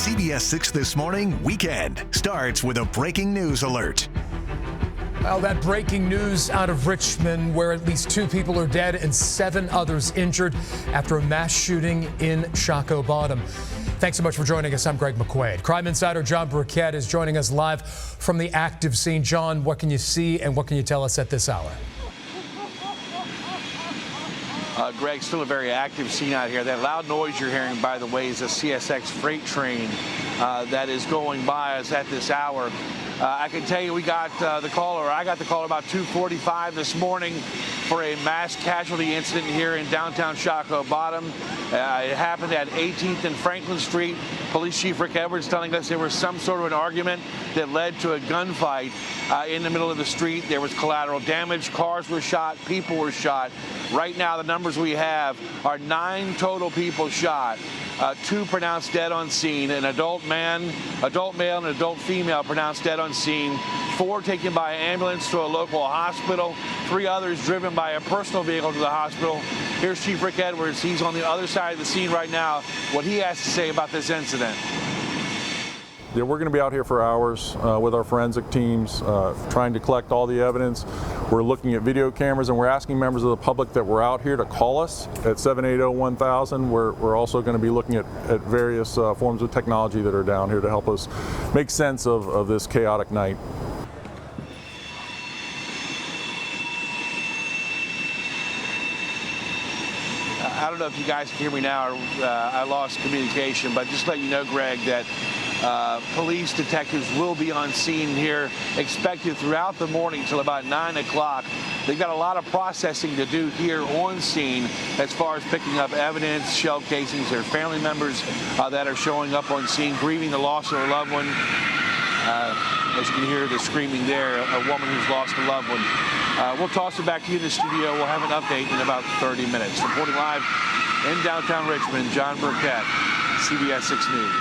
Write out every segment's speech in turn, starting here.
CBS 6 This Morning Weekend starts with a breaking news alert. Well, that breaking news out of Richmond, where at least 2 people are dead and 7 others injured after a mass shooting in Shockoe Bottom. Thanks so much for joining us. I'm Greg McQuaid. Crime insider John Burkett is joining us live from the active scene. John, what can you see and what can you tell us at this hour? Greg, still a very active scene out here. That loud noise you're hearing, by the way, is a CSX freight train that is going by us at this hour. I can tell you we got the call, or I got the call about 2:45 this morning for a mass casualty incident here in downtown Shockoe Bottom. It happened at 18th and Franklin Street. Police Chief Rick Edwards telling us there was some sort of an argument that led to a gunfight in the middle of the street. There was collateral damage. Cars were shot. People were shot. Right now, the numbers we have are 9 total people shot. 2 pronounced dead on scene. An adult male, and an adult female pronounced dead on scene. 4 taken by ambulance to a local hospital. 3 others driven by a personal vehicle to the hospital. Here's Chief Rick Edwards. He's on the other side of the scene right now. What he has to say about this incident. Yeah, we're going to be out here for hours with our forensic teams, trying to collect all the evidence. We're looking at video cameras, and we're asking members of the public that were out here to call us at 780-1000. We're also going to be looking at various forms of technology that are down here to help us make sense of this chaotic night. I don't know if you guys can hear me now, or I lost communication, but just let you know, Greg, that police detectives will be on scene here, expected throughout the morning till about 9 o'clock. They've got a lot of processing to do here on scene as far as picking up evidence, shell casings. There are family members that are showing up on scene, grieving the loss of a loved one. As you can hear the screaming there, a woman who's lost a loved one. We'll toss it back to you in the studio. We'll have an update in about 30 minutes. Reporting live in downtown Richmond, John Burkett, CBS 6 News.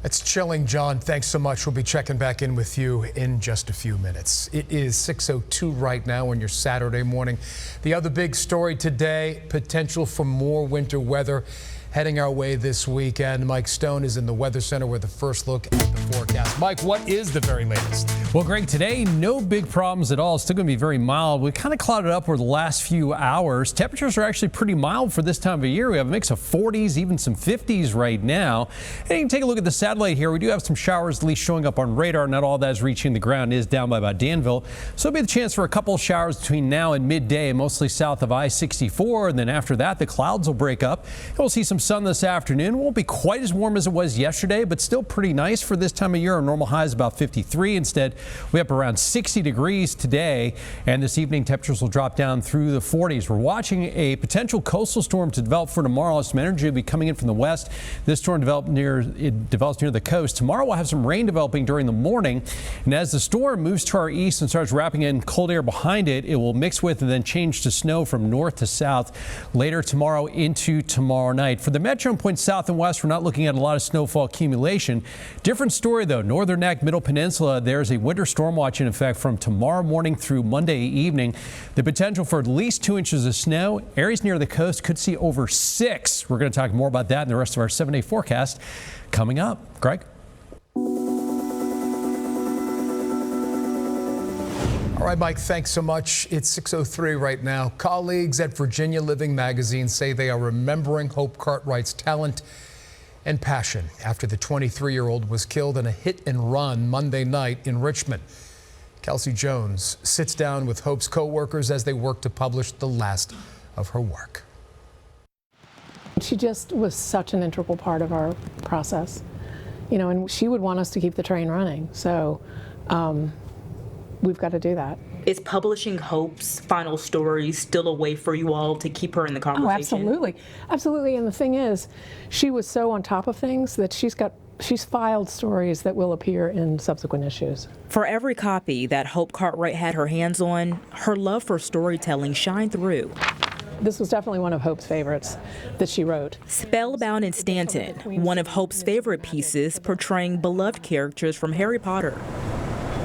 It's chilling, John. Thanks so much. We'll be checking back in with you in just a few minutes. It is 6:02 right now on your Saturday morning. The other big story today, potential for more winter weather heading our way this weekend. Mike Stone is in the Weather Center with a first look at the forecast. Mike, what is the very latest? Well, Greg, today, no big problems at all. It's still going to be very mild. We kind of clouded up over the last few hours. Temperatures are actually pretty mild for this time of year. We have a mix of 40s, even some 50s right now. And you can take a look at the satellite here. We do have some showers at least showing up on radar. Not all that is reaching the ground. It is down by about Danville. So it'll be the chance for a couple of showers between now and midday, mostly south of I-64. And then after that, the clouds will break up. And we'll see some sun this afternoon. It won't be quite as warm as it was yesterday, but still pretty nice for this time of year. Our normal high is about 53. Instead, we up around 60 degrees today, and this evening temperatures will drop down through the 40s. We're watching a potential coastal storm to develop for tomorrow. Some energy will be coming in from the west. This storm develops near the coast. Tomorrow we'll have some rain developing during the morning, and as the storm moves to our east and starts wrapping in cold air behind it, it will mix with and then change to snow from north to south later tomorrow into tomorrow night. For the metro points south and west, we're not looking at a lot of snowfall accumulation. Different story though. Northern Neck, Middle Peninsula, there's a winter storm watch in effect from tomorrow morning through Monday evening. The potential for at least 2 inches of snow. Areas near the coast could see over 6. We're going to talk more about that in the rest of our 7-day forecast coming up. Greg? All right, Mike, thanks so much. It's 6:03 right now. Colleagues at Virginia Living magazine say they are remembering Hope Cartwright's talent and passion after the 23-year-old was killed in a hit-and-run Monday night in Richmond. Kelsey Jones sits down with Hope's co-workers as they work to publish the last of her work. She just was such an integral part of our process, you know, and she would want us to keep the train running. So we've got to do that. Is publishing Hope's final story still a way for you all to keep her in the conversation? Oh, absolutely. Absolutely. And the thing is, she was so on top of things that she's filed stories that will appear in subsequent issues. For every copy that Hope Cartwright had her hands on, her love for storytelling shined through. This was definitely one of Hope's favorites that she wrote. Spellbound in Stanton, one of Hope's favorite pieces portraying beloved characters from Harry Potter.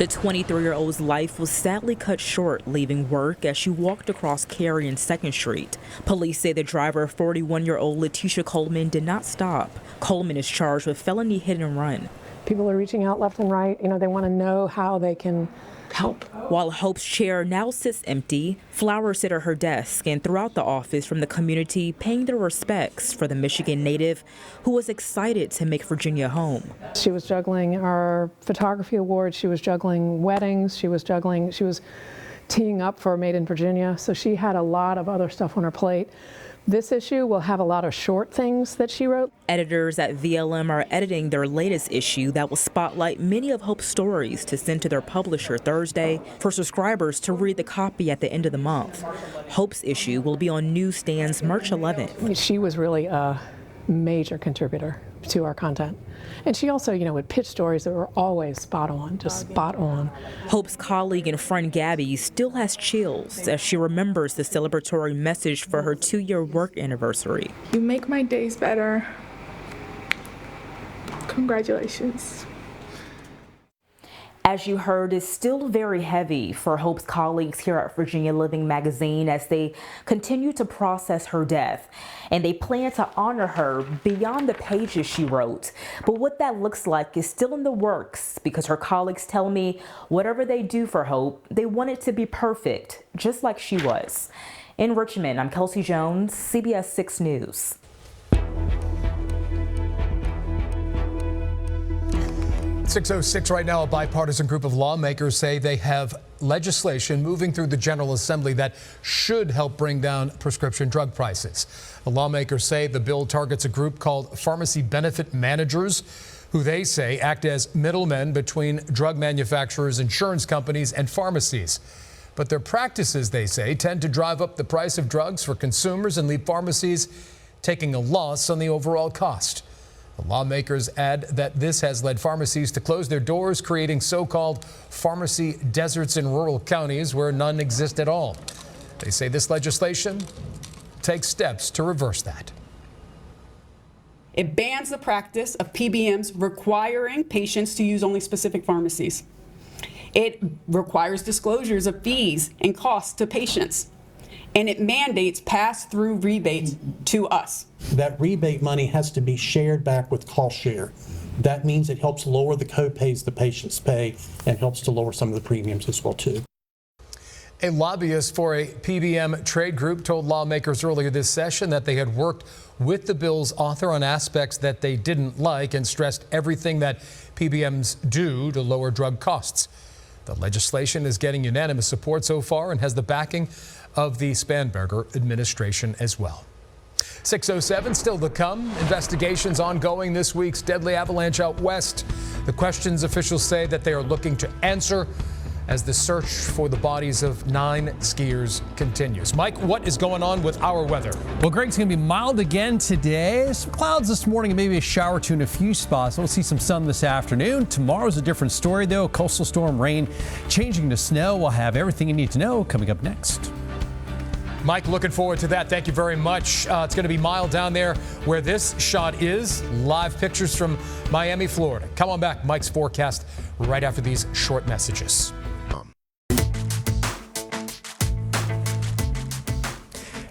The 23-year-old's life was sadly cut short leaving work as she walked across Cary and 2nd Street. Police say the driver, 41-year-old Letitia Coleman, did not stop. Coleman is charged with felony hit and run. People are reaching out left and right. They want to know how they can help. While Hope's chair now sits empty, flowers sit at her desk and throughout the office from the community paying their respects for the Michigan native who was excited to make Virginia home. She was juggling our photography awards, she was juggling weddings, she was teeing up for Made in Virginia, so she had a lot of other stuff on her plate. This issue will have a lot of short things that she wrote. Editors at VLM are editing their latest issue that will spotlight many of Hope's stories to send to their publisher Thursday for subscribers to read the copy at the end of the month. Hope's issue will be on newsstands March 11th. She was really a major contributor to our content. And she also, would pitch stories that were always spot on, just spot on. Hope's colleague and friend Gabby still has chills as she remembers the celebratory message for her 2-year work anniversary. You make my days better. Congratulations. As you heard, is still very heavy for Hope's colleagues here at Virginia Living magazine as they continue to process her death. And they plan to honor her beyond the pages she wrote. But what that looks like is still in the works because her colleagues tell me whatever they do for Hope, they want it to be perfect, just like she was. In Richmond, I'm Kelsey Jones, CBS 6 News. 6:06 right now, a bipartisan group of lawmakers say they have legislation moving through the General Assembly that should help bring down prescription drug prices. The lawmakers say the bill targets a group called pharmacy benefit managers, who they say act as middlemen between drug manufacturers, insurance companies, and pharmacies. But their practices, they say, tend to drive up the price of drugs for consumers and leave pharmacies taking a loss on the overall cost. The lawmakers add that this has led pharmacies to close their doors, creating so-called pharmacy deserts in rural counties where none exist at all. They say this legislation takes steps to reverse that. It bans the practice of PBMs requiring patients to use only specific pharmacies. It requires disclosures of fees and costs to patients. And it mandates pass-through rebates to us. That rebate money has to be shared back with cost share. That means it helps lower the co-pays the patients pay and helps to lower some of the premiums as well, too. A lobbyist for a PBM trade group told lawmakers earlier this session that they had worked with the bill's author on aspects that they didn't like and stressed everything that PBMs do to lower drug costs. The legislation is getting unanimous support so far and has the backing of the Spanberger administration as well. 6:07 still to come. Investigations ongoing this week's deadly avalanche out west. The questions officials say that they are looking to answer as the search for the bodies of 9 skiers continues. Mike, what is going on with our weather? Well, Greg, it's going to be mild again today. Some clouds this morning and maybe a shower or two in a few spots. We'll see some sun this afternoon. Tomorrow's a different story, though. Coastal storm rain changing to snow. We'll have everything you need to know coming up next. Mike, looking forward to that. Thank you very much. It's going to be mild down there where this shot is. Live pictures from Miami, Florida. Come on back. Mike's forecast right after these short messages.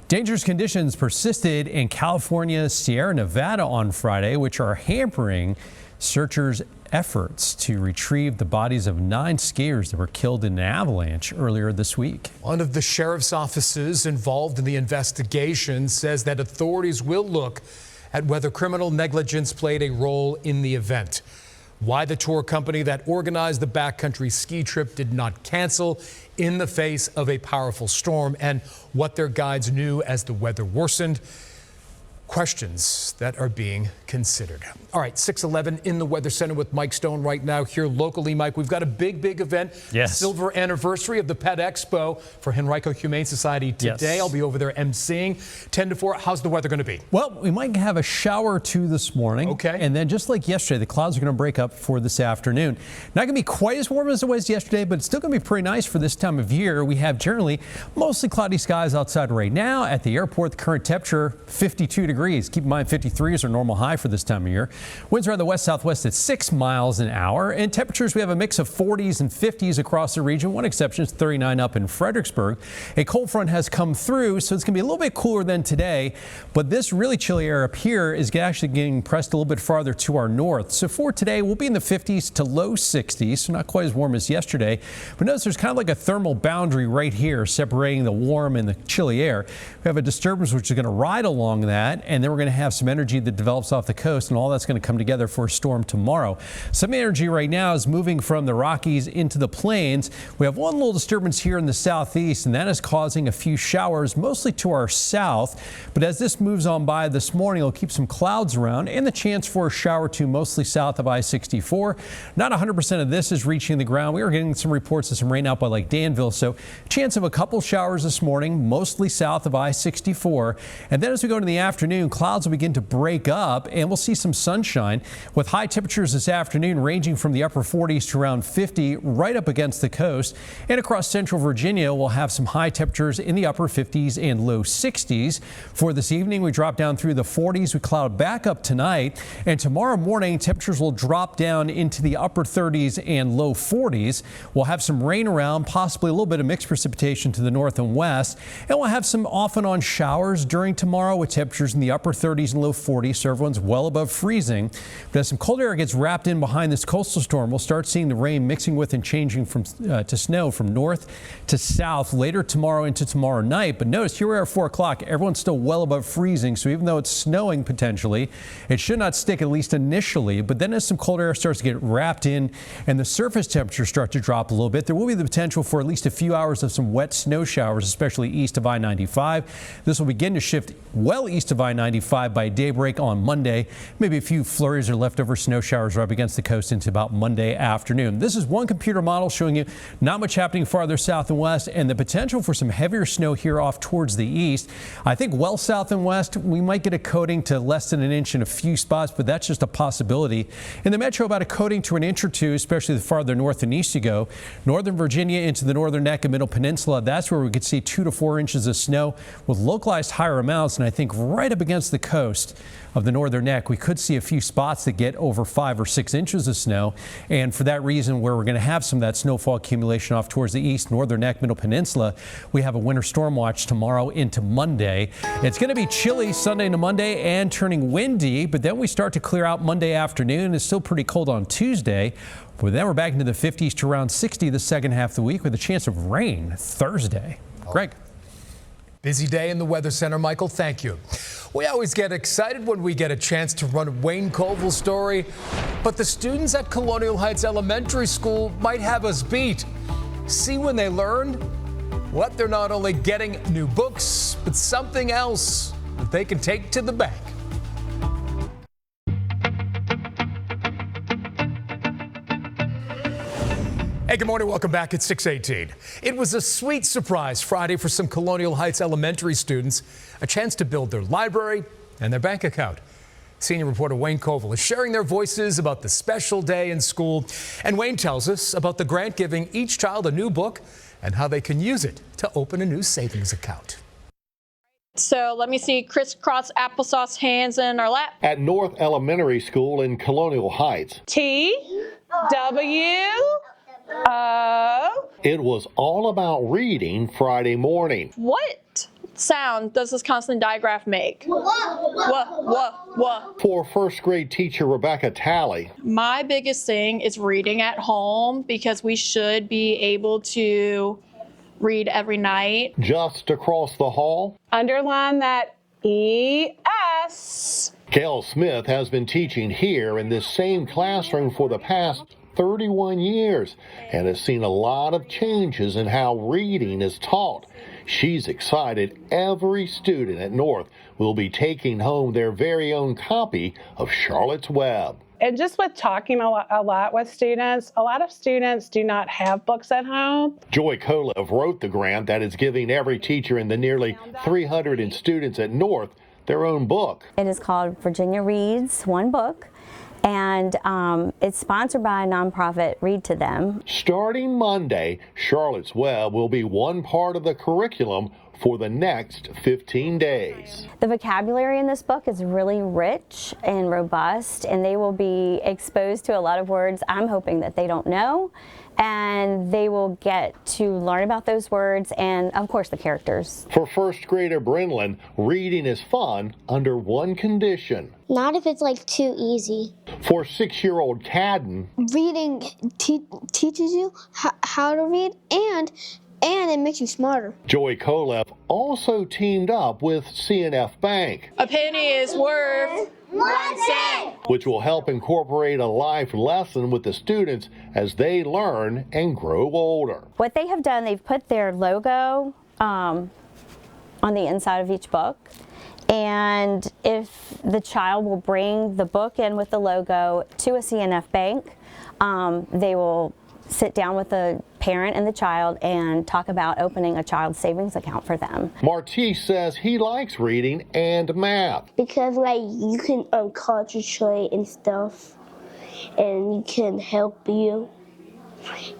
Dangerous conditions persisted in California's Sierra Nevada on Friday, which are hampering searchers' efforts to retrieve the bodies of 9 skiers that were killed in an avalanche earlier this week. One of the sheriff's offices involved in the investigation says that authorities will look at whether criminal negligence played a role in the event. Why the tour company that organized the backcountry ski trip did not cancel in the face of a powerful storm, and what their guides knew as the weather worsened. Questions that are being considered. All right, 6:11 in the Weather Center with Mike Stone right now here locally. Mike, we've got a big event. Yes. Silver anniversary of the Pet Expo for Henrico Humane Society today. Yes. I'll be over there emceeing 10 to 4. How's the weather going to be? Well, we might have a shower or two this morning. Okay. And then just like yesterday, the clouds are going to break up for this afternoon. Not going to be quite as warm as it was yesterday, but it's still going to be pretty nice for this time of year. We have generally mostly cloudy skies outside right now. At the airport, the current temperature 52 degrees. degrees. Keep in mind 53 is our normal high for this time of year. Winds around the west-southwest at 6 miles an hour. And temperatures, we have a mix of 40s and 50s across the region. One exception is 39 up in Fredericksburg. A cold front has come through, so it's going to be a little bit cooler than today. But this really chilly air up here is actually getting pressed a little bit farther to our north. So for today, we'll be in the 50s to low 60s, so not quite as warm as yesterday. But notice there's kind of like a thermal boundary right here separating the warm and the chilly air. We have a disturbance which is going to ride along that, and then we're going to have some energy that develops off the coast, and all that's going to come together for a storm tomorrow. Some energy right now is moving from the Rockies into the plains. We have one little disturbance here in the southeast, and that is causing a few showers, mostly to our south. But as this moves on by this morning, it'll keep some clouds around and the chance for a shower or two, mostly south of I-64. Not 100% of this is reaching the ground. We are getting some reports of some rain out by Lake Danville, so chance of a couple showers this morning, mostly south of I-64. And then as we go into the afternoon, clouds will begin to break up and we'll see some sunshine with high temperatures this afternoon ranging from the upper 40s to around 50 right up against the coast. And across central Virginia, we'll have some high temperatures in the upper 50s and low 60s. For this evening, we drop down through the 40s. We cloud back up tonight. And tomorrow morning, temperatures will drop down into the upper 30s and low 40s. We'll have some rain around, possibly a little bit of mixed precipitation to the north and west. And we'll have some off and on showers during tomorrow with temperatures in the upper 30s and low 40s. So everyone's well above freezing. But as some cold air gets wrapped in behind this coastal storm, we'll start seeing the rain mixing with and changing from to snow from north to south later tomorrow into tomorrow night. But notice here we are at 4 o'clock. Everyone's still well above freezing. So even though it's snowing potentially, it should not stick, at least initially. But then as some cold air starts to get wrapped in and the surface temperatures start to drop a little bit, there will be the potential for at least a few hours of some wet snow showers, especially east of I-95. This will begin to shift well east of I-95 by daybreak on Monday. Maybe a few flurries or leftover snow showers right up against the coast into about Monday afternoon. This is one computer model showing you not much happening farther south and west, and the potential for some heavier snow here off towards the east. I think well south and west, we might get a coating to less than an inch in a few spots, but that's just a possibility. In the metro, about a coating to an inch or two, especially the farther north and east you go. Northern Virginia into the northern neck and middle peninsula, that's where we could see 2 to 4 inches of snow with localized higher amounts. And I think right up against the coast of the northern neck, we could see a few spots that get over 5 or 6 inches of snow. And for that reason, where we're going to have some of that snowfall accumulation off towards the east, northern neck, middle peninsula, we have a winter storm watch tomorrow into Monday. It's going to be chilly Sunday into Monday and turning windy, but then we start to clear out Monday afternoon. It's still pretty cold on Tuesday. But then we're back into the 50s to around 60 the second half of the week with a chance of rain Thursday. Greg. Busy day in the Weather Center, Michael. Thank you. We always get excited when we get a chance to run a Wayne Koval story, but the students at Colonial Heights Elementary School might have us beat. See when they learn what they're not only getting new books, but something else that they can take to the bank. Hey, good morning. Welcome back at 6:18. It was a sweet surprise Friday for some Colonial Heights Elementary students, a chance to build their library and their bank account. Senior reporter Wayne Koval is sharing their voices about the special day in school. And Wayne tells us about the grant giving each child a new book and how they can use it to open a new savings account. So let me see crisscross applesauce hands in our lap. At North Elementary School in Colonial Heights. T-W-O. It was all about reading Friday morning. What sound does this consonant digraph make? Wah. For first grade teacher Rebecca Talley. My biggest thing is reading at home because we should be able to read every night. Just across the hall. Underline that E-S. Gail Smith has been teaching here in this same classroom for the past 31 years and has seen a lot of changes in how reading is taught. She's excited every student at North will be taking home their very own copy of Charlotte's Web. And just with talking a lot with students, a lot of students do not have books at home. Joy Kolev wrote the grant that is giving every teacher in the nearly 300 students at North their own book. It is called Virginia Reads One Book, and it's sponsored by a nonprofit, Read to Them. Starting Monday, Charlotte's Web will be one part of the curriculum for the next 15 days. The vocabulary in this book is really rich and robust, and they will be exposed to a lot of words I'm hoping that they don't know, and they will get to learn about those words and, of course, the characters. For first grader Brenlin, reading is fun under one condition. Not if it's like too easy. For 6-year-old Cadden, reading teaches you how to read, and it makes you smarter. Joey Kolev also teamed up with CNF Bank. A penny is worth 1 cent. Which will help incorporate a life lesson with the students as they learn and grow older. What they have done, they've put their logo on the inside of each book. And if the child will bring the book in with the logo to a CNF bank, they will sit down with the parent and the child and talk about opening a child's savings account for them. Martise says he likes reading and math. Because you can concentrate and stuff, and it can help you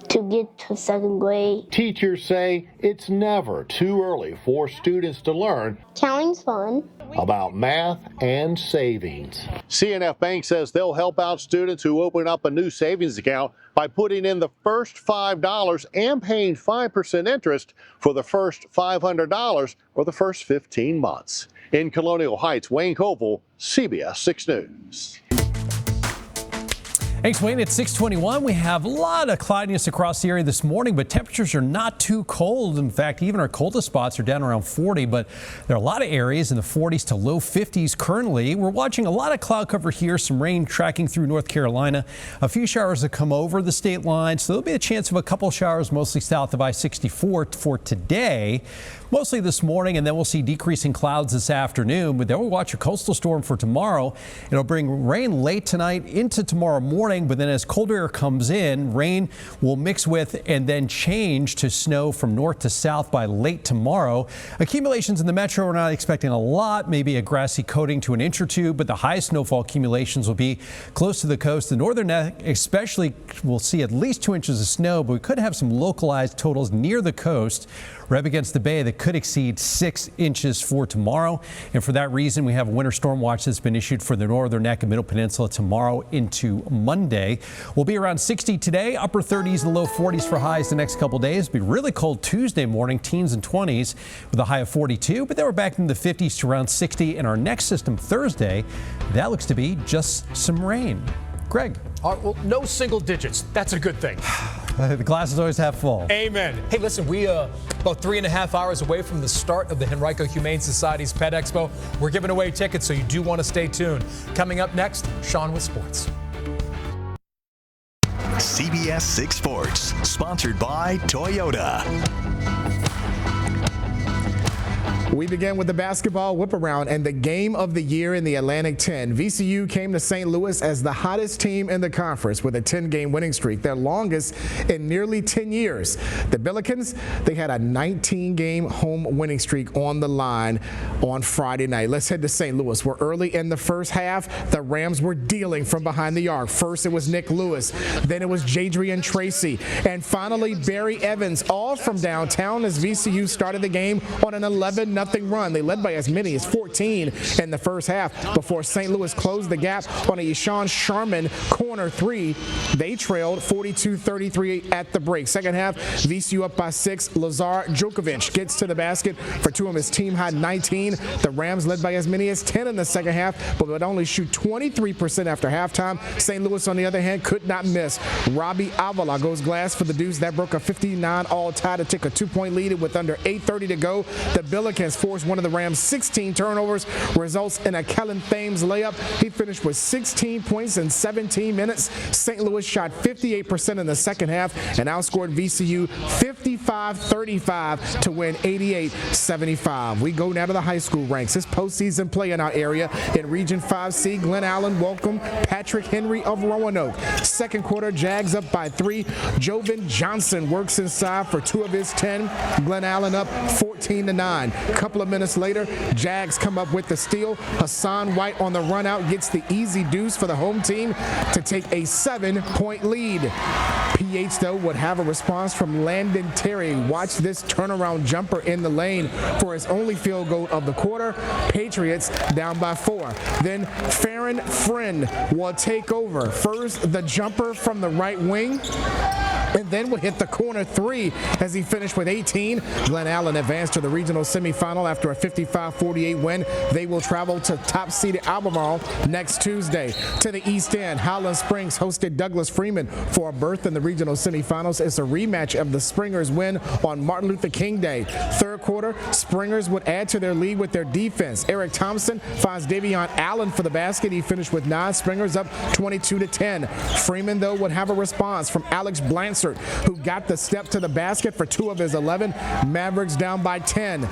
to get to 2nd grade. Teachers say it's never too early for students to learn. Counting's fun. About math and savings. CNF Bank says they'll help out students who open up a new savings account by putting in the first $5 and paying 5% interest for the first $500 or the first 15 months. In Colonial Heights, Wayne Koval, CBS 6 News. Thanks, Wayne. It's 6:21. We have a lot of cloudiness across the area this morning, but temperatures are not too cold. In fact, even our coldest spots are down around 40, but there are a lot of areas in the 40s to low 50s currently. We're watching a lot of cloud cover here, some rain tracking through North Carolina. A few showers have come over the state line, so there'll be a chance of a couple showers mostly south of I-64 for today. Mostly this morning, and then we'll see decreasing clouds this afternoon. But then we'll watch a coastal storm for tomorrow. It'll bring rain late tonight into tomorrow morning, but then as colder air comes in, rain will mix with and then change to snow from north to south by late tomorrow. Accumulations in the metro, we're not expecting a lot, maybe a grassy coating to an inch or two, but the highest snowfall accumulations will be close to the coast. The northern neck especially will see at least 2 inches of snow, but we could have some localized totals near the coast, right up against the bay, that could exceed 6 inches for tomorrow. And for that reason, we have a winter storm watch that's been issued for the northern neck and middle peninsula tomorrow into Monday. We'll be around 60 today, upper 30s and low 40s for highs the next couple days. It'll be really cold Tuesday morning, teens and 20s with a high of 42, but then we're back in the 50s to around 60. And our next system Thursday, that looks to be just some rain. Greg. Well, no single digits. That's a good thing. The glass is always half full. Amen. Hey, listen, we about 3.5 hours away from the start of the Henrico Humane Society's Pet Expo. We're giving away tickets, so you do want to stay tuned. Coming up next, Sean with sports. CBS 6 Sports, sponsored by Toyota. We begin with the basketball whip-around and the game of the year in the Atlantic 10. VCU came to St. Louis as the hottest team in the conference with a 10-game winning streak, their longest in nearly 10 years. The Billikens, they had a 19-game home winning streak on the line on Friday night. Let's head to St. Louis, where early in the first half, the Rams were dealing from behind the arc. First, it was Nick Lewis. Then it was Jadrian Tracy. And finally, Barry Evans, all from downtown as VCU started the game on an 11-0 run. They led by as many as 14 in the first half before St. Louis closed the gap on a Ishan Sharman corner three. They trailed 42-33 at the break. Second half, VCU up by 6. Lazar Djokovic gets to the basket for 2 of his team-high 19. The Rams led by as many as 10 in the second half, but would only shoot 23% after halftime. St. Louis, on the other hand, could not miss. Robbie Avila goes glass for the Deuce. That broke a 59-all tie to take a 2-point lead with under 8:30 to go. The Billikens forced one of the Rams' 16 turnovers, results in a Kellen Thames layup. He finished with 16 points in 17 minutes. St. Louis shot 58% in the second half and outscored VCU 55-35 to win 88-75. We go now to the high school ranks. This postseason play in our area in Region 5C. Glen Allen welcomed Patrick Henry of Roanoke. Second quarter, Jags up by 3. Jovan Johnson works inside for 2 of his 10. Glen Allen up 14-9. Couple of minutes later, Jags come up with the steal. Hassan White on the run out gets the easy deuce for the home team to take a 7-point lead. PH, though, would have a response from Landon Terry. Watch this turnaround jumper in the lane for his only field goal of the quarter. Patriots down by 4. Then Farron Friend will take over. First, the jumper from the right wing, and then will hit the corner 3 as he finished with 18. Glen Allen advanced to the regional semifinal after a 55-48 win. They will travel to top-seeded Albemarle next Tuesday. To the East End, Highland Springs hosted Douglas Freeman for a berth in the regional semifinals. It's a rematch of the Springers win on Martin Luther King Day. Third quarter, Springers would add to their lead with their defense. Eric Thompson finds Davion Allen for the basket. He finished with 9. Springers up 22-10. Freeman, though, would have a response from Alex Blanchard, who got the step to the basket for 2 of his 11. Mavericks down by 10.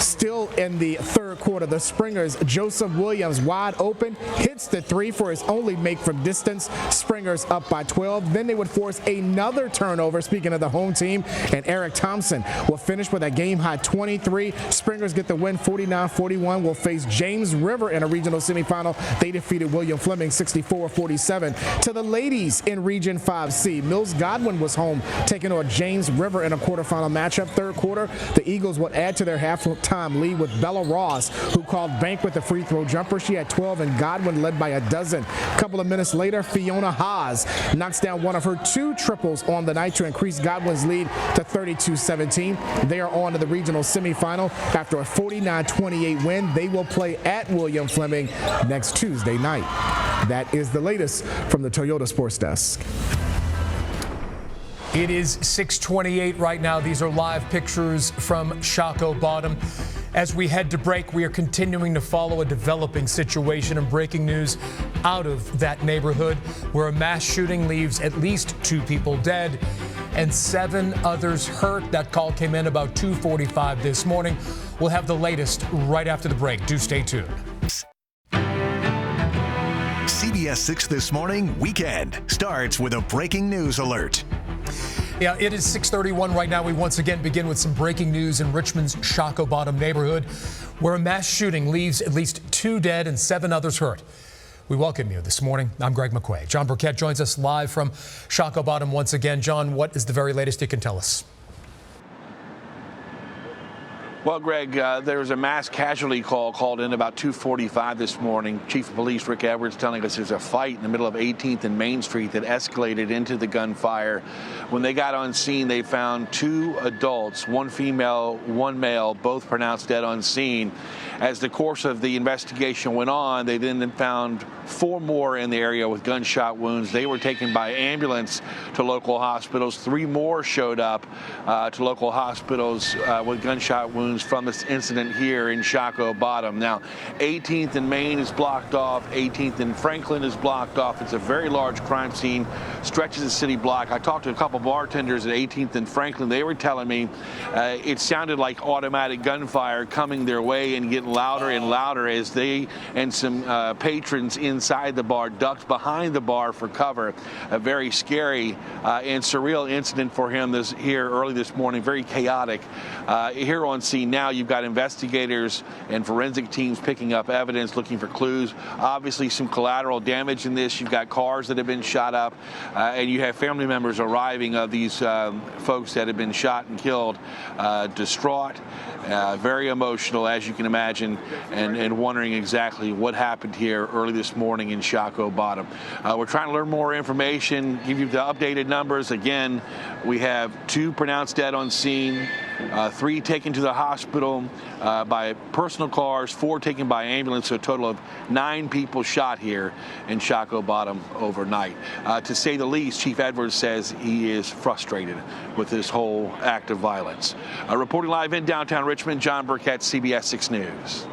Still in the third quarter, the Springers, Joseph Williams wide open, hits the 3 for his only make from distance. Springers up by 12. Then they would force another turnover, speaking of the home team, and Eric Thompson will finish with a game-high 23. Springers get the win 49-41. Will face James River in a regional semifinal. They defeated William Fleming 64-47. To the ladies in Region 5C, Mills Godwin was home, taking on James River in a quarterfinal matchup. Third quarter, the Eagles would add to their halftime lead with Bella Ross, who called bank with a free throw jumper. She had 12, and Godwin led by a dozen. A couple of minutes later, Fiona Haas knocks down one of her 2 triples on the night to increase Godwin's lead to 32-17. They are on to the regional semifinal after a 49-28 win. They will play at William Fleming next Tuesday night. That is the latest from the Toyota Sports Desk. It is 6:28 right now. These are live pictures from Shockoe Bottom. As we head to break, we are continuing to follow a developing situation and breaking news out of that neighborhood where a mass shooting leaves at least 2 people dead and 7 others hurt. That call came in about 2:45 this morning. We'll have the latest right after the break. Do stay tuned. CBS 6 This Morning Weekend starts with a breaking news alert. Yeah, it is 6:31 right now. We once again begin with some breaking news in Richmond's Shockoe Bottom neighborhood, where a mass shooting leaves at least 2 dead and 7 others hurt. We welcome you this morning. I'm Greg McQuay. John Burkett joins us live from Shockoe Bottom once again. John, what is the very latest you can tell us? Well, Greg, there was a mass casualty call called in about 2:45 this morning. Chief of Police Rick Edwards telling us there's a fight in the middle of 18th and Main Street that escalated into the gunfire. When they got on scene, they found 2 adults, 1 female, 1 male, both pronounced dead on scene. As the course of the investigation went on, they then found 4 more in the area with gunshot wounds. They were taken by ambulance to local hospitals. 3 more showed up to local hospitals with gunshot wounds from this incident here in Shockoe Bottom. Now, 18th and Main is blocked off. 18th and Franklin is blocked off. It's a very large crime scene, stretches the city block. I talked to a couple bartenders at 18th and Franklin. They were telling me it sounded like automatic gunfire coming their way and getting louder and louder as they and some patrons inside the bar ducked behind the bar for cover. A very scary and surreal incident for him here early this morning. Very chaotic. Here on scene now, you've got investigators and forensic teams picking up evidence, looking for clues. Obviously, some collateral damage in this. You've got cars that have been shot up, and you have family members arriving of these folks that have been shot and killed, distraught, very emotional, as you can imagine, and wondering exactly what happened here early this morning in Shockoe Bottom. We're trying to learn more information, give you the updated numbers. Again, we have 2 pronounced dead on scene, 3 taken to the hospital by personal cars, 4 taken by ambulance, so a total of 9 people shot here in Shockoe Bottom overnight. To say the least, Chief Edwards says he is frustrated with this whole act of violence. Reporting live in downtown Richmond, John Burkett, CBS 6 News.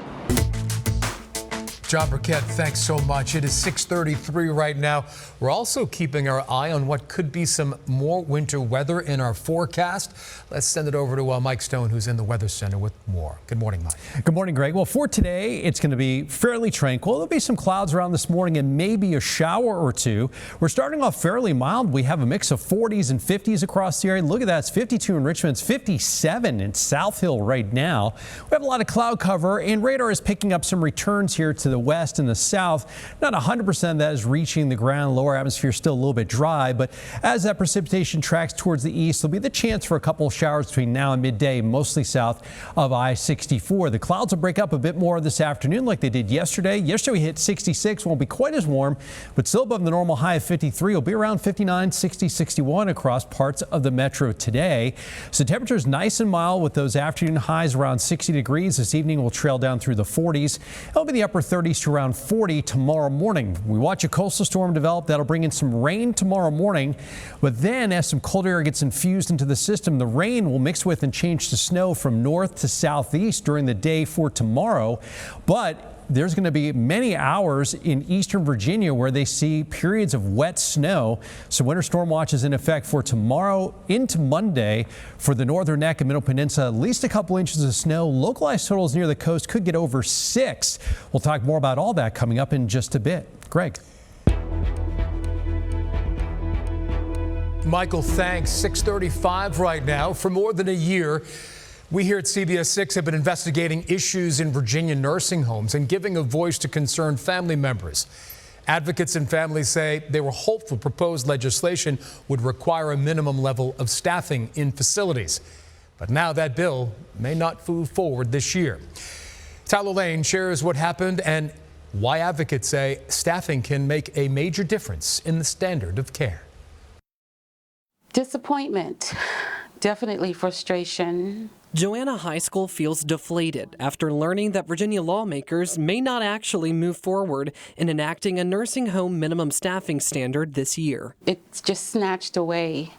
John Burkett, thanks so much. It is 6:33 right now. We're also keeping our eye on what could be some more winter weather in our forecast. Let's send it over to Mike Stone, who's in the Weather Center with more. Good morning, Mike. Good morning, Greg. Well, for today, it's going to be fairly tranquil. There'll be some clouds around this morning and maybe a shower or 2. We're starting off fairly mild. We have a mix of 40s and 50s across the area. Look at that. It's 52 in Richmond. It's 57 in South Hill right now. We have a lot of cloud cover, and radar is picking up some returns here to the west and the south. Not 100% of that is reaching the ground. Lower atmosphere still a little bit dry, but as that precipitation tracks towards the east, there'll be the chance for a couple of showers between now and midday, mostly south of I-64. The clouds will break up a bit more this afternoon like they did yesterday. Yesterday we hit 66, won't be quite as warm, but still above the normal high of 53. Will be around 59, 60, 61 across parts of the metro today. So temperatures nice and mild with those afternoon highs around 60 degrees. This evening will trail down through the 40s. It'll be the upper 30s to around 40 tomorrow morning. We watch a coastal storm develop that'll bring in some rain tomorrow morning, but then as some cold air gets infused into the system, the rain will mix with and change to snow from north to southeast during the day for tomorrow. But there's going to be many hours in eastern Virginia where they see periods of wet snow. So winter storm watch is in effect for tomorrow into Monday for the northern neck and middle peninsula. At least a couple inches of snow. Localized totals near the coast could get over 6. We'll talk more about all that coming up in just a bit. Greg. Michael, thanks. 6:35 right now. For more than a year, we here at CBS 6 have been investigating issues in Virginia nursing homes and giving a voice to concerned family members. Advocates and families say they were hopeful proposed legislation would require a minimum level of staffing in facilities. But now that bill may not move forward this year. Tyler Lane shares what happened and why advocates say staffing can make a major difference in the standard of care. Disappointment, definitely frustration. Joanna High School feels deflated after learning that Virginia lawmakers may not actually move forward in enacting a nursing home minimum staffing standard this year. It's just snatched away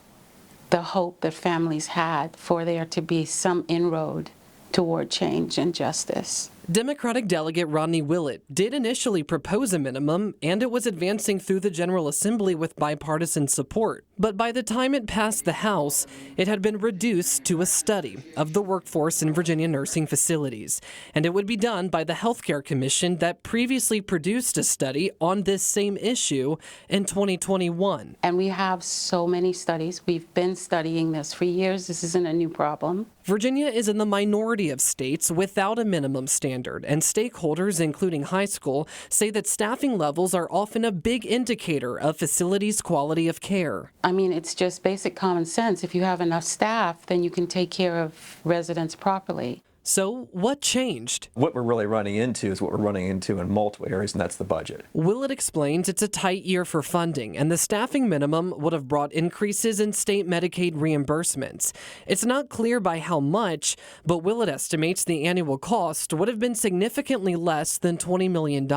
the hope that families had for there to be some inroad toward change and justice. Democratic delegate Rodney Willett did initially propose a minimum, and it was advancing through the General Assembly with bipartisan support. But by the time it passed the House, it had been reduced to a study of the workforce in Virginia nursing facilities. And it would be done by the Healthcare Commission that previously produced a study on this same issue in 2021. And we have so many studies. We've been studying this for years. This isn't a new problem. Virginia is in the minority of states without a minimum standard, and stakeholders, including high school, say that staffing levels are often a big indicator of facilities' quality of care. I mean, it's just basic common sense. If you have enough staff, then you can take care of residents properly. So what changed? What we're really running into is what we're running into in multiple areas, and that's the budget. Willett explains it's a tight year for funding, and the staffing minimum would have brought increases in state Medicaid reimbursements. It's not clear by how much, but Willett estimates the annual cost would have been significantly less than $20 million.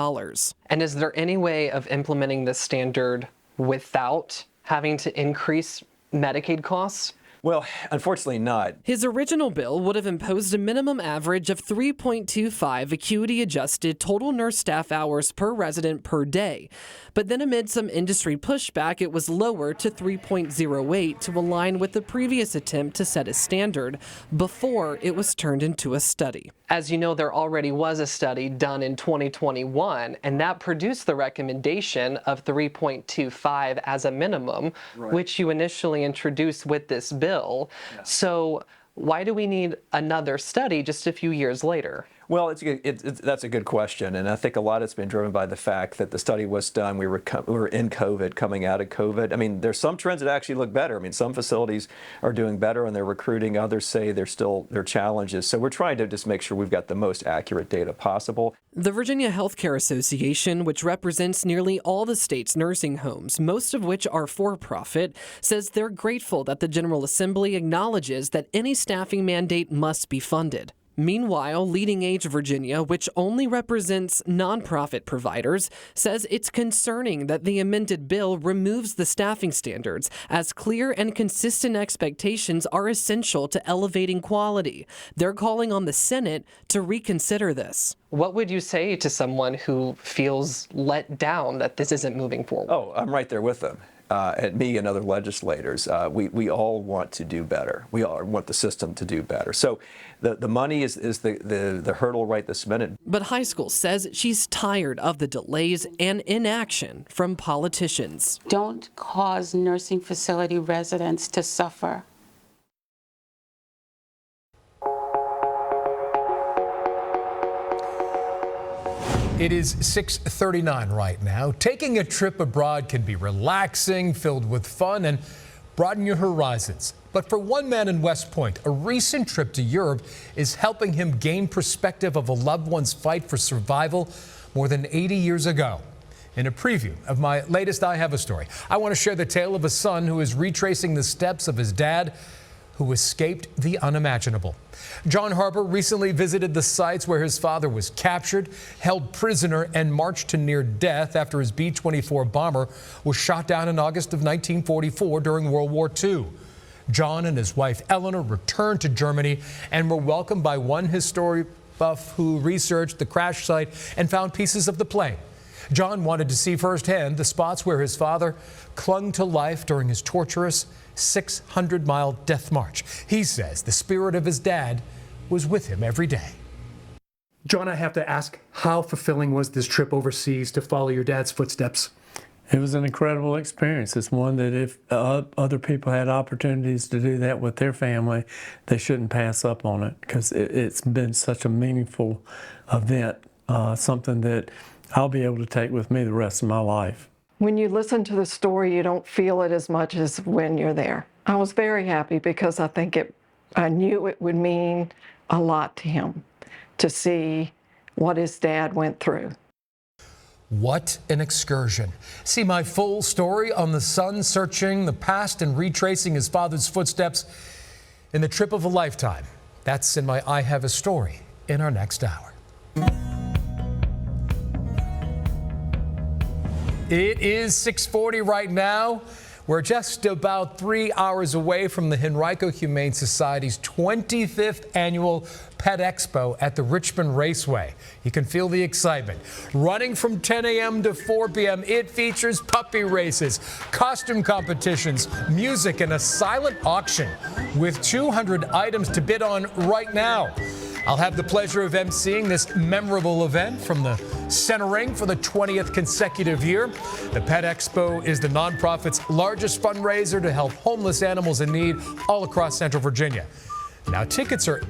And is there any way of implementing this standard without having to increase Medicaid costs? Well, unfortunately not. His original bill would have imposed a minimum average of 3.25 acuity-adjusted total nurse staff hours per resident per day. But then amid some industry pushback, it was lowered to 3.08 to align with the previous attempt to set a standard before it was turned into a study. As you know, there already was a study done in 2021, and that produced the recommendation of 3.25 as a minimum, right, which you initially introduced with this bill. Yeah. So why do we need another study just a few years later? Well, that's a good question, and I think a lot of it's been driven by the fact that the study was done. We were in COVID, coming out of COVID. I mean, there's some trends that actually look better. I mean, some facilities are doing better and they're recruiting. Others say there are challenges. So we're trying to just make sure we've got the most accurate data possible. The Virginia Healthcare Association, which represents nearly all the state's nursing homes, most of which are for-profit, says they're grateful that the General Assembly acknowledges that any staffing mandate must be funded. Meanwhile, Leading Age Virginia, which only represents nonprofit providers, says it's concerning that the amended bill removes the staffing standards, as clear and consistent expectations are essential to elevating quality. They're calling on the Senate to reconsider this. What would you say to someone who feels let down that this isn't moving forward? Oh, I'm right there with them. And me and other legislators, we all want to do better. We all want the system to do better. So the money is the hurdle right this minute. But High School says she's tired of the delays and inaction from politicians. Don't cause nursing facility residents to suffer. It is 6:39 right now. Taking a trip abroad can be relaxing, filled with fun, and broaden your horizons. But for one man in West Point, a recent trip to Europe is helping him gain perspective of a loved one's fight for survival more than 80 years ago. In a preview of my latest I Have a Story, I want to share the tale of a son who is retracing the steps of his dad who escaped the unimaginable. John Harper recently visited the sites where his father was captured, held prisoner, and marched to near death after his B-24 bomber was shot down in August of 1944 during World War II. John and his wife Eleanor returned to Germany and were welcomed by one history buff who researched the crash site and found pieces of the plane. John wanted to see firsthand the spots where his father clung to life during his torturous 600-mile death march. He says the spirit of his dad was with him every day. John, I have to ask, how fulfilling was this trip overseas to follow your dad's footsteps? It was an incredible experience. It's one that if other people had opportunities to do that with their family, they shouldn't pass up on it, because it's been such a meaningful event, something that I'll be able to take with me the rest of my life. When you listen to the story, you don't feel it as much as when you're there. I was very happy because I knew it would mean a lot to him to see what his dad went through. What an excursion. See my full story on the son searching the past and retracing his father's footsteps in the trip of a lifetime. That's in my I Have a Story in our next hour. It is 6:40 right now. We're just about 3 hours away from the Henrico Humane Society's 25th annual Pet Expo at the Richmond Raceway. You can feel the excitement. Running from 10 a.m. to 4 p.m., it features puppy races, costume competitions, music, and a silent auction with 200 items to bid on right now. I'll have the pleasure of emceeing this memorable event from the center ring for the 20th consecutive year. The Pet Expo is the nonprofit's largest fundraiser to help homeless animals in need all across Central Virginia. Now, tickets are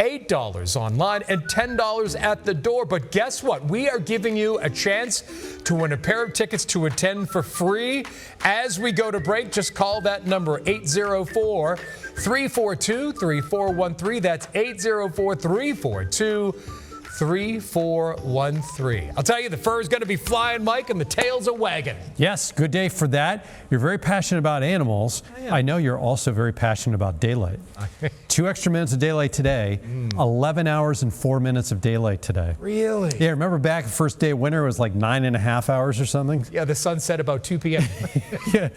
$8 online and $10 at the door. But guess what? We are giving you a chance to win a pair of tickets to attend for free. As we go to break, just call that number, 804-342-3413. That's 804-342-3413. I'll tell you, the fur is going to be flying, Mike, and the tail's a wagging. Yes, good day for that. You're very passionate about animals. I know you're also very passionate about daylight. 2 extra minutes of daylight today, 11 hours and 4 minutes of daylight today. Really? Yeah, remember back the first day of winter, it was like 9.5 hours or something? Yeah, the sun set about 2 p.m. Yeah,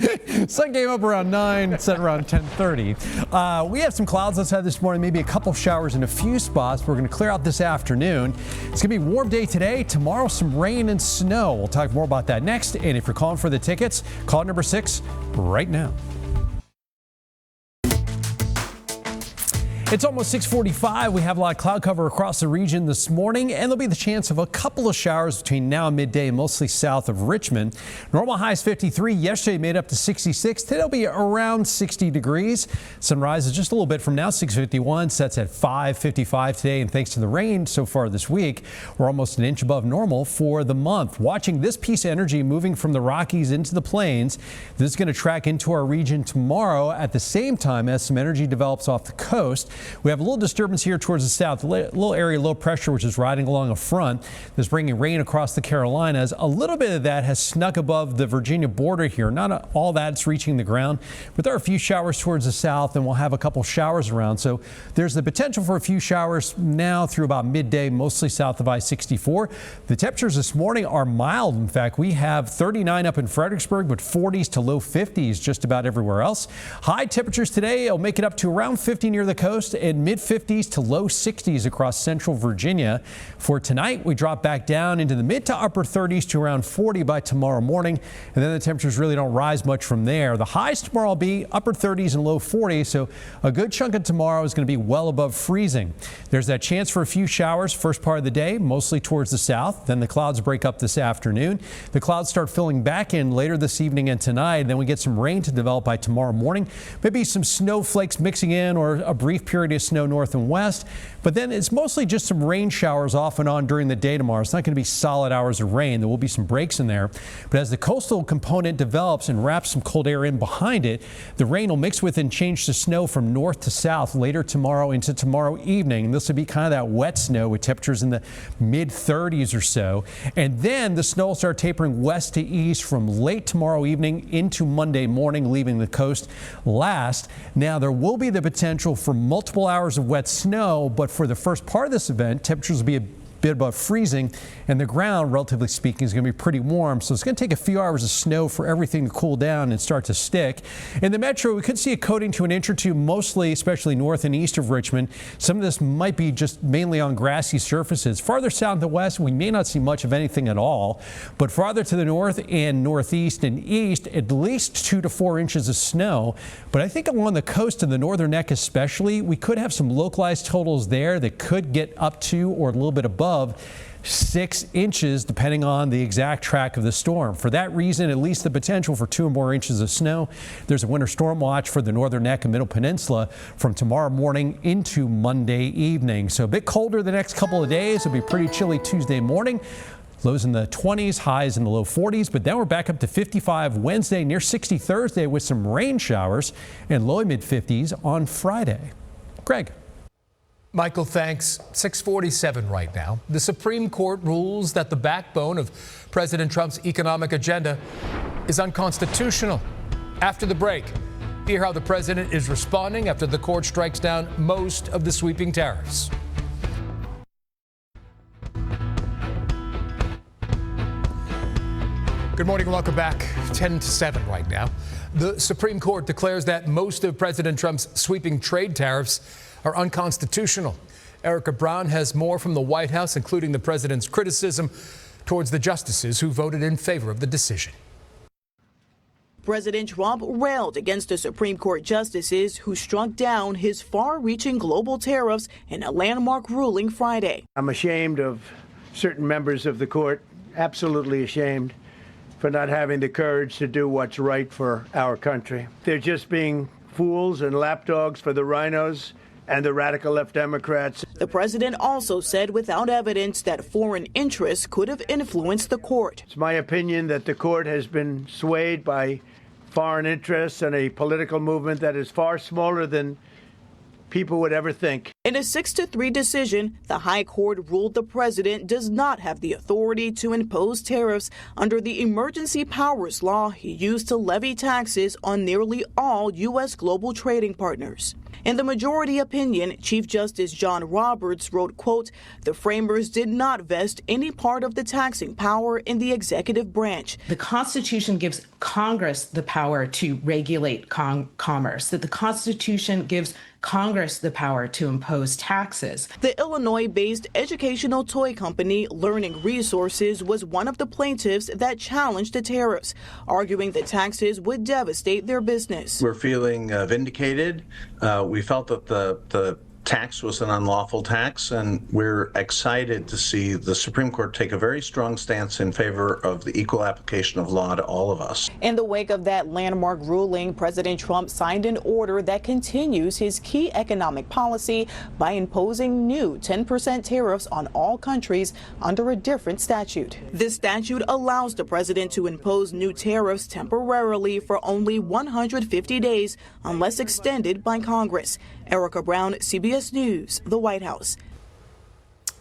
sun came up around 9, set around 10:30. We have some clouds outside this morning, maybe a couple showers in a few spots. We're going to clear out this afternoon. It's going to be a warm day today. Tomorrow, some rain and snow. We'll talk more about that next. And if you're calling for the tickets, call number 6 right now. It's almost 6:45. We have a lot of cloud cover across the region this morning, and there'll be the chance of a couple of showers between now and midday, mostly south of Richmond. Normal highs 53. Yesterday made up to 66. Today will be around 60 degrees. Sunrise is just a little bit from now, 6:51. Sets at 5:55 today, and thanks to the rain so far this week, we're almost an inch above normal for the month. Watching this piece of energy moving from the Rockies into the plains. This is going to track into our region tomorrow at the same time as some energy develops off the coast. We have a little disturbance here towards the south, a little area low pressure, which is riding along a front that's bringing rain across the Carolinas. A little bit of that has snuck above the Virginia border here. Not all that's reaching the ground, but there are a few showers towards the south, and we'll have a couple showers around. So there's the potential for a few showers now through about midday, mostly south of I-64. The temperatures this morning are mild. In fact, we have 39 up in Fredericksburg, but 40s to low 50s just about everywhere else. High temperatures today will make it up to around 50 near the coast and mid-50s to low 60s across central Virginia. For tonight, we drop back down into the mid to upper 30s to around 40 by tomorrow morning, and then the temperatures really don't rise much from there. The highs tomorrow will be upper 30s and low 40s, so a good chunk of tomorrow is going to be well above freezing. There's that chance for a few showers first part of the day, mostly towards the south. Then the clouds break up this afternoon. The clouds start filling back in later this evening and tonight. Then we get some rain to develop by tomorrow morning. Maybe some snowflakes mixing in or a brief period period of snow north and west, but then it's mostly just some rain showers off and on during the day tomorrow. It's not going to be solid hours of rain. There will be some breaks in there. But as the coastal component develops and wraps some cold air in behind it, the rain will mix with and change to snow from north to south later tomorrow into tomorrow evening. And this will be kind of that wet snow with temperatures in the mid-30s or so. And then the snow will start tapering west to east from late tomorrow evening into Monday morning, leaving the coast last. Now, there will be the potential for multiple hours of wet snow, but for the first part of this event, temperatures will be a bit above freezing, and the ground, relatively speaking, is going to be pretty warm. So it's going to take a few hours of snow for everything to cool down and start to stick. In the metro, we could see a coating to an inch or two, mostly, especially north and east of Richmond. Some of this might be just mainly on grassy surfaces. Farther south and west, we may not see much of anything at all. But farther to the north and northeast and east, at least 2 to 4 inches of snow. But I think along the coast and the northern neck especially, we could have some localized totals there that could get up to or a little bit above 6 inches, depending on the exact track of the storm. For that reason, at least the potential for 2 or more inches of snow. There's a winter storm watch for the northern neck and middle peninsula from tomorrow morning into Monday evening. So a bit colder the next couple of days. It'll be pretty chilly Tuesday morning. Lows in the 20s, highs in the low 40s, but then we're back up to 55 Wednesday, near 60 Thursday with some rain showers, and low mid 50s on Friday. Greg. Michael, thanks. 6:47 right now. The Supreme Court rules that the backbone of President Trump's economic agenda is unconstitutional. After the break, hear how the president is responding after the court strikes down most of the sweeping tariffs. Good morning and welcome back. 10 to 7 right now. The Supreme Court declares that most of President Trump's sweeping trade tariffs are unconstitutional. Erica Brown has more from the White House, including the president's criticism towards the justices who voted in favor of the decision. President Trump railed against the Supreme Court justices who struck down his far-reaching global tariffs in a landmark ruling Friday. I'm ashamed of certain members of the court, absolutely ashamed, for not having the courage to do what's right for our country. They're just being fools and lapdogs for the rhinos and the radical left Democrats. The president also said without evidence that foreign interests could have influenced the court. It's my opinion that the court has been swayed by foreign interests and a political movement that is far smaller than people would ever think. In a 6-3 decision, the High Court ruled the president does not have the authority to impose tariffs under the emergency powers law he used to levy taxes on nearly all U.S. global trading partners. In the majority opinion, Chief Justice John Roberts wrote, quote, "The framers did not vest any part of the taxing power in the executive branch. The Constitution gives Congress the power to regulate commerce, that the Constitution gives Congress the power to impose taxes." The Illinois-based educational toy company Learning Resources was one of the plaintiffs that challenged the tariffs, arguing the taxes would devastate their business. We're feeling vindicated. We felt that the tax was an unlawful tax, and we're excited to see the Supreme Court take a very strong stance in favor of the equal application of law to all of us. In the wake of that landmark ruling, President Trump signed an order that continues his key economic policy by imposing new 10% tariffs on all countries under a different statute. This statute allows the president to impose new tariffs temporarily for only 150 days unless extended by Congress. Erica Brown, CBS News, the White House.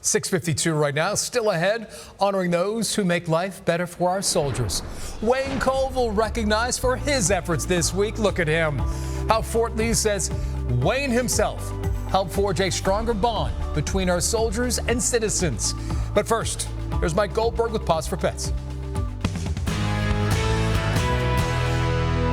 6:52 right now, still ahead, honoring those who make life better for our soldiers. Wayne Colville recognized for his efforts this week. Look at him. How Fort Lee says Wayne himself helped forge a stronger bond between our soldiers and citizens. But first, here's Mike Goldberg with Pause for Pets.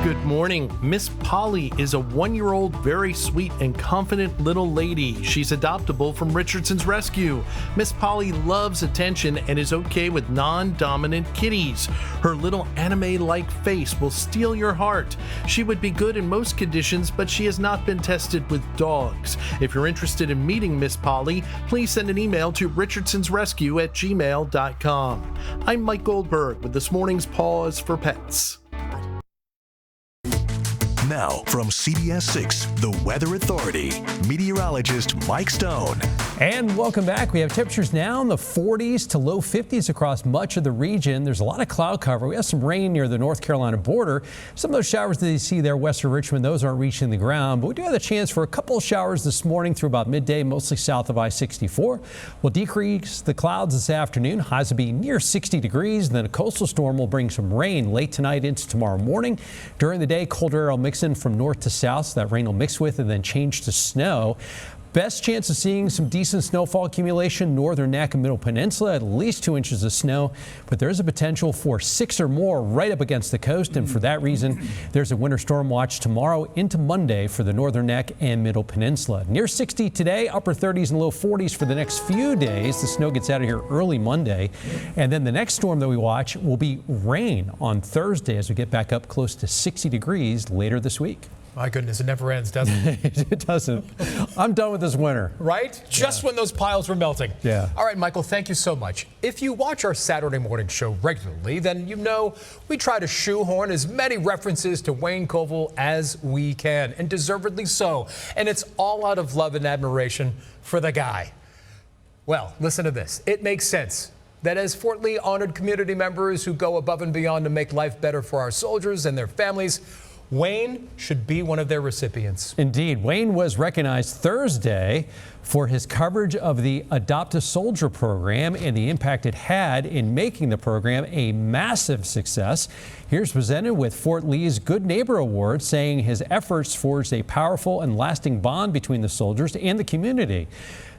Good morning. Miss Polly is a 1-year-old, very sweet and confident little lady. She's adoptable from Richardson's Rescue. Miss Polly loves attention and is okay with non-dominant kitties. Her little anime-like face will steal your heart. She would be good in most conditions, but she has not been tested with dogs. If you're interested in meeting Miss Polly, please send an email to richardsonsrescue@gmail.com. I'm Mike Goldberg with this morning's Pause for Pets. Now, from CBS 6, the Weather Authority, meteorologist Mike Stone. And welcome back. We have temperatures now in the 40s to low 50s across much of the region. There's a lot of cloud cover. We have some rain near the North Carolina border. Some of those showers that you see there west of Richmond, those aren't reaching the ground. But we do have a chance for a couple of showers this morning through about midday, mostly south of I-64. We'll decrease the clouds this afternoon. Highs will be near 60 degrees. Then a coastal storm will bring some rain late tonight into tomorrow morning. During the day, colder air will mix in from north to south, so that rain will mix with and then change to snow. Best chance of seeing some decent snowfall accumulation, northern neck and middle peninsula, at least 2 inches of snow, but there's a potential for 6 or more right up against the coast. And for that reason, there's a winter storm watch tomorrow into Monday for the northern neck and middle peninsula. Near 60 today, upper 30s and low 40s for the next few days. The snow gets out of here early Monday. And then the next storm that we watch will be rain on Thursday as we get back up close to 60 degrees later this week. My goodness, it never ends, does it? It doesn't. I'm done with this winter. Right? Just when those piles were melting. Yeah. All right, Michael, thank you so much. If you watch our Saturday morning show regularly, then you know we try to shoehorn as many references to Wayne Koval as we can, and deservedly so. And it's all out of love and admiration for the guy. Well, listen to this. It makes sense that as Fort Lee honored community members who go above and beyond to make life better for our soldiers and their families, Wayne should be one of their recipients. Indeed. Wayne was recognized Thursday for his coverage of the Adopt a Soldier program and the impact it had in making the program a massive success. Here's presented with Fort Lee's Good Neighbor Award, saying his efforts forged a powerful and lasting bond between the soldiers and the community.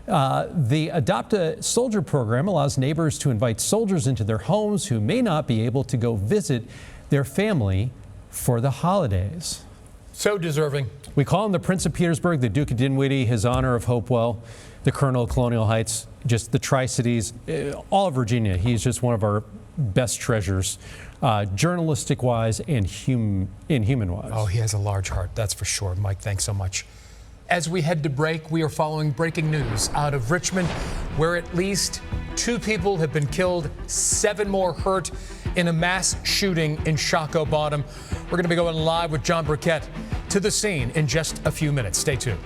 The Adopt a Soldier program allows neighbors to invite soldiers into their homes who may not be able to go visit their family for the holidays. So deserving. We call him the Prince of Petersburg, the Duke of Dinwiddie, his honor of Hopewell, the Colonel of Colonial Heights, just the Tri-Cities, all of Virginia. He's just one of our best treasures, journalistic-wise and human-wise. Oh, he has a large heart, that's for sure. Mike, thanks so much. As we head to break, we are following breaking news out of Richmond, where at least 2 people have been killed, 7 more hurt in a mass shooting in Shockoe Bottom. We're going to be going live with John Burkett to the scene in just a few minutes. Stay tuned.